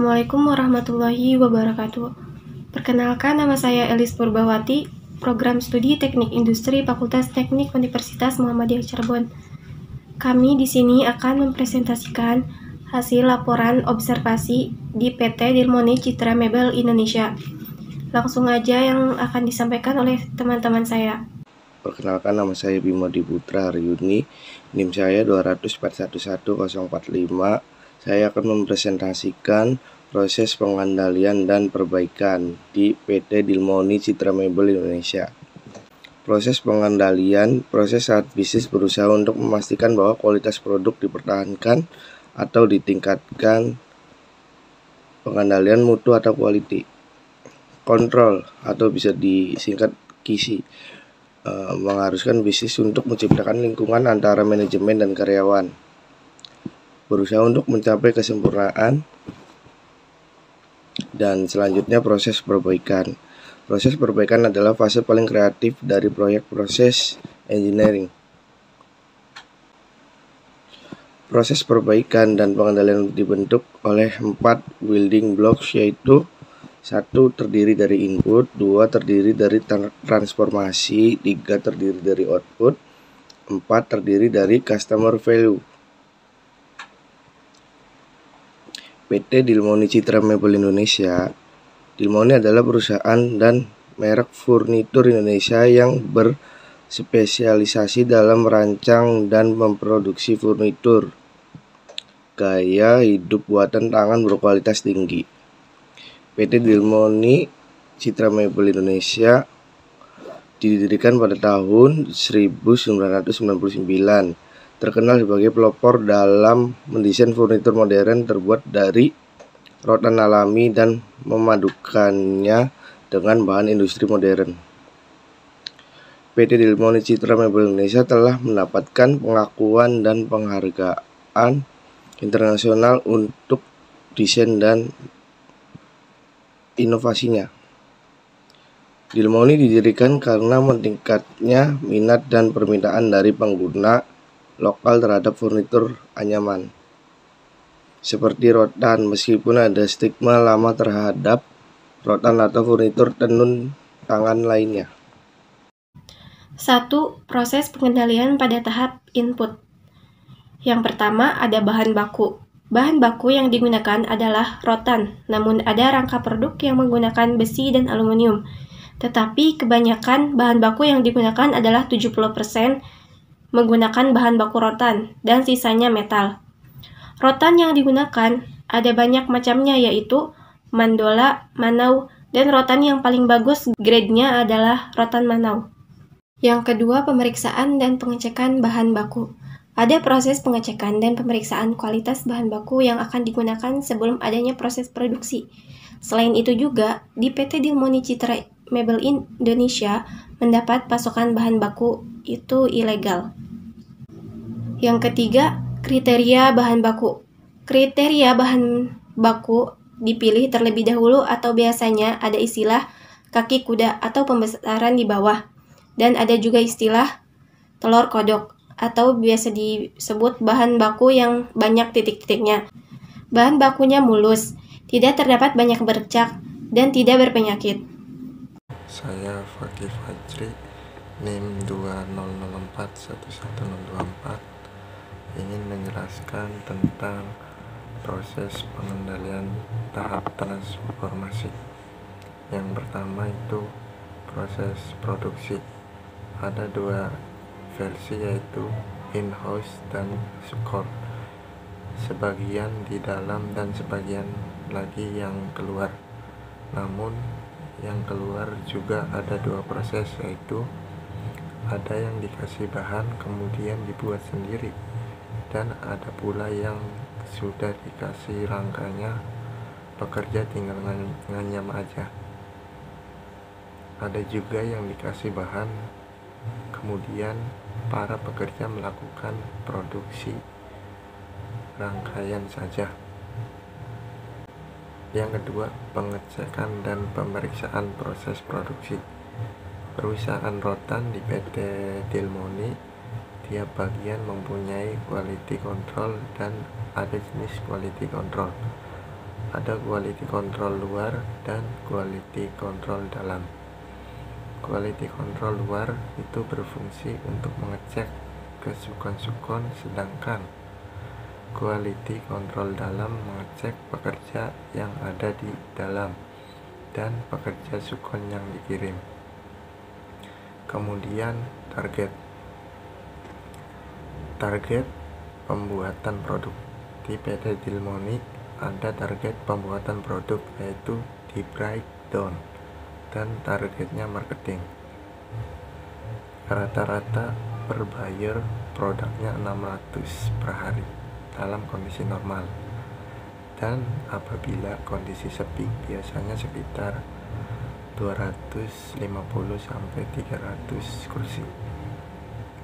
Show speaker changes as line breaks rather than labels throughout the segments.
Assalamualaikum warahmatullahi wabarakatuh. Perkenalkan, nama saya Elis Purbawati, Program Studi Teknik Industri Fakultas Teknik Universitas Muhammadiyah Cirebon. Kami di sini akan mempresentasikan hasil laporan observasi di PT Dilmoni Citra Mebel Indonesia. Langsung aja yang akan disampaikan oleh teman-teman saya.
Perkenalkan, nama saya Bimo Diputra Haryuni, NIM saya 200411045. Saya akan mempresentasikan proses pengendalian dan perbaikan di PT Dilmoni Citra Mebel Indonesia. Proses pengendalian, proses saat bisnis berusaha untuk memastikan bahwa kualitas produk dipertahankan atau ditingkatkan. Pengendalian mutu atau quality. Kontrol atau bisa disingkat KISI, mengharuskan bisnis untuk menciptakan lingkungan antara manajemen dan karyawan, berusaha untuk mencapai kesempurnaan. Dan selanjutnya proses perbaikan. Proses perbaikan adalah fase paling kreatif dari proyek proses engineering. Proses perbaikan dan pengendalian dibentuk oleh 4 building blocks, yaitu 1. Terdiri dari input, 2. Terdiri dari transformasi, 3. Terdiri dari output, 4. Terdiri dari customer value. PT Dilmoni Citra Mebel Indonesia. Dilmoni adalah perusahaan dan merek furnitur Indonesia yang berspesialisasi dalam merancang dan memproduksi furnitur gaya hidup buatan tangan berkualitas tinggi. PT Dilmoni Citra Mebel Indonesia didirikan pada tahun 1999. Terkenal sebagai pelopor dalam mendesain furnitur modern terbuat dari rotan alami dan memadukannya dengan bahan industri modern. PT Dilmoni Citra Mebel Indonesia telah mendapatkan pengakuan dan penghargaan internasional untuk desain dan inovasinya. Dilmoni didirikan karena meningkatnya minat dan permintaan dari pengguna lokal terhadap furnitur anyaman seperti rotan, meskipun ada stigma lama terhadap rotan atau furnitur tenun tangan lainnya.
1. Proses pengendalian pada tahap input. Yang pertama ada bahan baku. Bahan baku yang digunakan adalah rotan, namun ada rangka produk yang menggunakan besi dan aluminium. Tetapi kebanyakan bahan baku yang digunakan adalah 70% menggunakan bahan baku rotan dan sisanya metal. Rotan yang digunakan ada banyak macamnya, yaitu Mandola, Manau, dan rotan yang paling bagus grade-nya adalah rotan Manau. Yang kedua, pemeriksaan dan pengecekan bahan baku. Ada proses pengecekan dan pemeriksaan kualitas bahan baku yang akan digunakan sebelum adanya proses produksi. Selain itu juga, di PT Dilmoni Citra Mebel Indonesia mendapat pasokan bahan baku itu ilegal. Yang ketiga, kriteria bahan baku. Kriteria bahan baku dipilih terlebih dahulu atau biasanya ada istilah kaki kuda atau pembesaran di bawah. Dan ada juga istilah telur kodok atau biasa disebut bahan baku yang banyak titik-titiknya. Bahan bakunya mulus, tidak terdapat banyak bercak, dan tidak berpenyakit.
Saya Fakih Fajri, NIM 200411024, ingin menjelaskan tentang proses pengendalian tahap transformasi. Yang pertama itu proses produksi. Ada 2 versi, yaitu in-house dan scope. Sebagian di dalam dan sebagian lagi yang keluar. Namun yang keluar juga ada 2 proses, yaitu ada yang dikasih bahan kemudian dibuat sendiri, dan ada pula yang sudah dikasih rangkanya, pekerja tinggal nganyam aja. Ada juga yang dikasih bahan kemudian para pekerja melakukan produksi rangkaian saja. Yang kedua, pengecekan dan pemeriksaan proses produksi. Perusahaan rotan di PT Dilmoni, tiap bagian mempunyai quality control dan ada jenis quality control. ada quality control luar dan quality control dalam. Quality control luar itu berfungsi untuk mengecek kesukon-sukon, sedangkan quality control dalam mengecek pekerja yang ada di dalam dan pekerja sukon yang dikirim. Kemudian target pembuatan produk. Di PT Dilmoni ada target pembuatan produk, yaitu di breakdown, dan targetnya marketing. Rata-rata per buyer produknya 600 per hari dalam kondisi normal, dan apabila kondisi sepi biasanya sekitar 250 sampai 300 kursi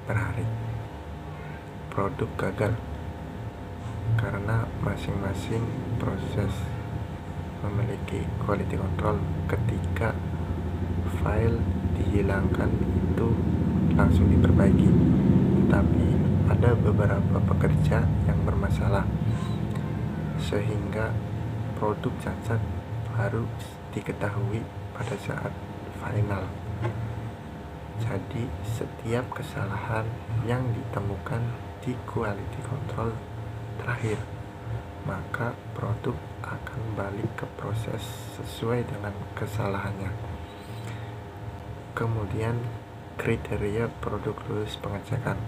per hari. Produk gagal karena masing-masing proses memiliki quality control. Ketika file dihilangkan itu langsung diperbaiki, tetapi ada beberapa pekerja yang bermasalah sehingga produk cacat baru diketahui pada saat final. Jadi setiap kesalahan yang ditemukan di quality control terakhir, maka produk akan balik ke proses sesuai dengan kesalahannya. Kemudian kriteria produk lulus pengecekan.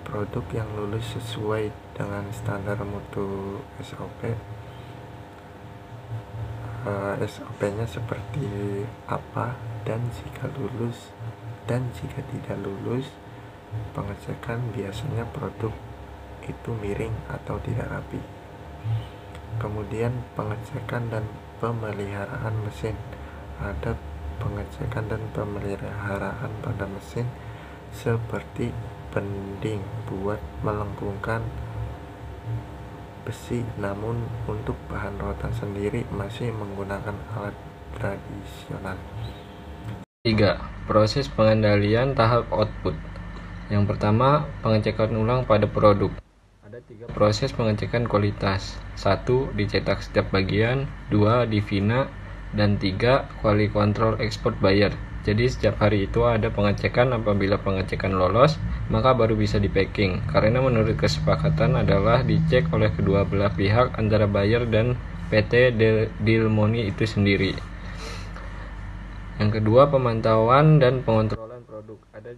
Produk yang lulus sesuai dengan standar mutu SOP. SOP-nya seperti apa, dan jika lulus dan jika tidak lulus pengecekan, biasanya produk itu miring atau tidak rapi. Kemudian pengecekan dan pemeliharaan mesin. Ada pengecekan dan pemeliharaan pada mesin seperti bending buat melengkungkan besi, namun untuk bahan rotan sendiri masih menggunakan alat tradisional.
3. Proses pengendalian tahap output. Yang pertama, pengecekan ulang pada produk. Ada 3 proses pengecekan kualitas. 1. Dicetak setiap bagian, 2. Divina, dan 3. Quality control export buyer. Jadi setiap hari itu ada pengecekan. Apabila pengecekan lolos, maka baru bisa di packing. Karena menurut kesepakatan adalah dicek oleh kedua belah pihak antara buyer dan PT Dilmoni itu sendiri. Yang kedua, pemantauan dan pengontrolan produk. Ada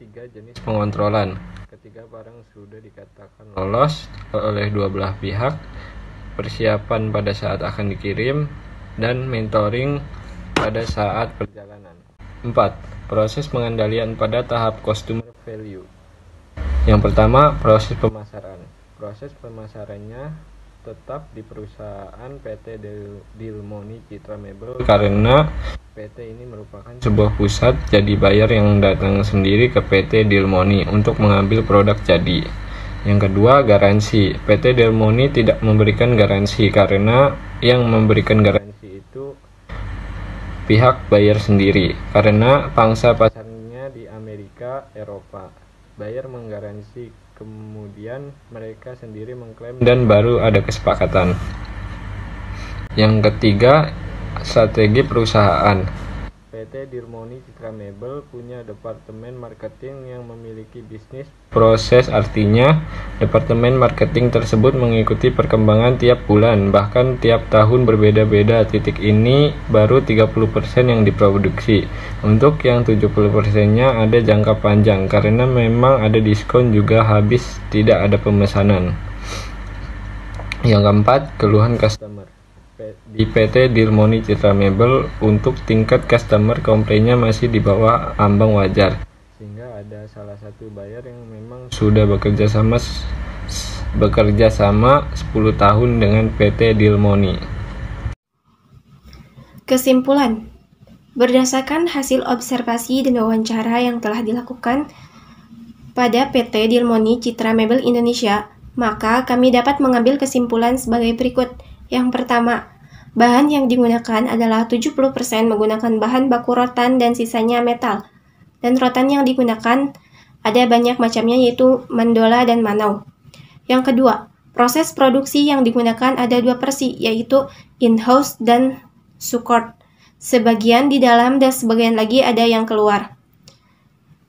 3 jenis pengontrolan. Ketika barang sudah dikatakan lolos oleh dua belah pihak, persiapan pada saat akan dikirim, dan mentoring pada saat perjalanan. 4. Proses pengendalian pada tahap customer value. Yang pertama, proses pemasaran. Proses pemasarannya tetap di perusahaan PT Dilmoni Citra Mebel karena PT ini merupakan sebuah pusat jadi buyer yang datang sendiri ke PT Dilmoni untuk mengambil produk jadi. Yang kedua, garansi. PT Dilmoni tidak memberikan garansi karena yang memberikan garansi itu pihak buyer sendiri karena pangsa pasarnya di Amerika, Eropa. Buyer menggaransi, kemudian mereka sendiri mengklaim dan baru ada kesepakatan. Yang ketiga, strategi perusahaan. PT Dilmoni Citra Mebel punya departemen marketing yang memiliki bisnis proses, artinya departemen marketing tersebut mengikuti perkembangan tiap bulan, bahkan tiap tahun berbeda-beda. Titik ini baru 30% yang diproduksi. Untuk yang 70%-nya ada jangka panjang karena memang ada diskon juga habis, tidak ada pemesanan. Yang keempat, keluhan customer. Di PT Dilmoni Citra Mebel untuk tingkat customer komplainnya masih di bawah ambang wajar, sehingga ada salah satu buyer yang memang sudah bekerja sama 10 tahun dengan PT Dilmoni.
Kesimpulan, berdasarkan hasil observasi dan wawancara yang telah dilakukan pada PT Dilmoni Citra Mebel Indonesia, maka kami dapat mengambil kesimpulan sebagai berikut. Yang pertama, bahan yang digunakan adalah 70% menggunakan bahan baku rotan dan sisanya metal. Dan rotan yang digunakan ada banyak macamnya, yaitu mandola dan manau. Yang kedua, Proses produksi yang digunakan ada dua versi, yaitu in-house dan support. Sebagian di dalam dan sebagian lagi ada yang keluar.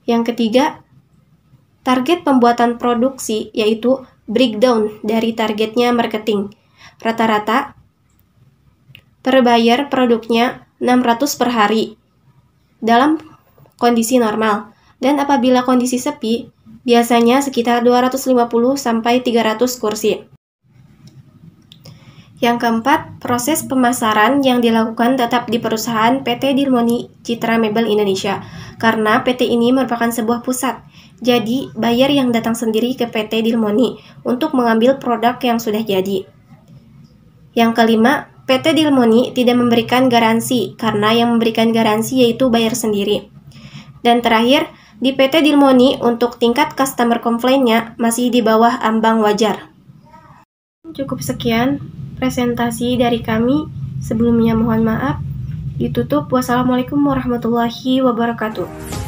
Yang ketiga, target pembuatan produksi, yaitu breakdown dari targetnya marketing. Rata-rata per buyer produknya 600 per hari dalam kondisi normal, dan apabila kondisi sepi, biasanya sekitar 250 sampai 300 kursi. Yang keempat, proses pemasaran yang dilakukan tetap di perusahaan PT Dilmoni Citra Mebel Indonesia, karena PT ini merupakan sebuah pusat. Jadi, buyer yang datang sendiri ke PT Dilmoni untuk mengambil produk yang sudah jadi. Yang kelima, PT Dilmoni tidak memberikan garansi, karena yang memberikan garansi yaitu buyer sendiri. Dan terakhir, di PT Dilmoni untuk tingkat customer complaint-nya masih di bawah ambang wajar. Cukup sekian presentasi dari kami. Sebelumnya mohon maaf. Ditutup. Wassalamualaikum warahmatullahi wabarakatuh.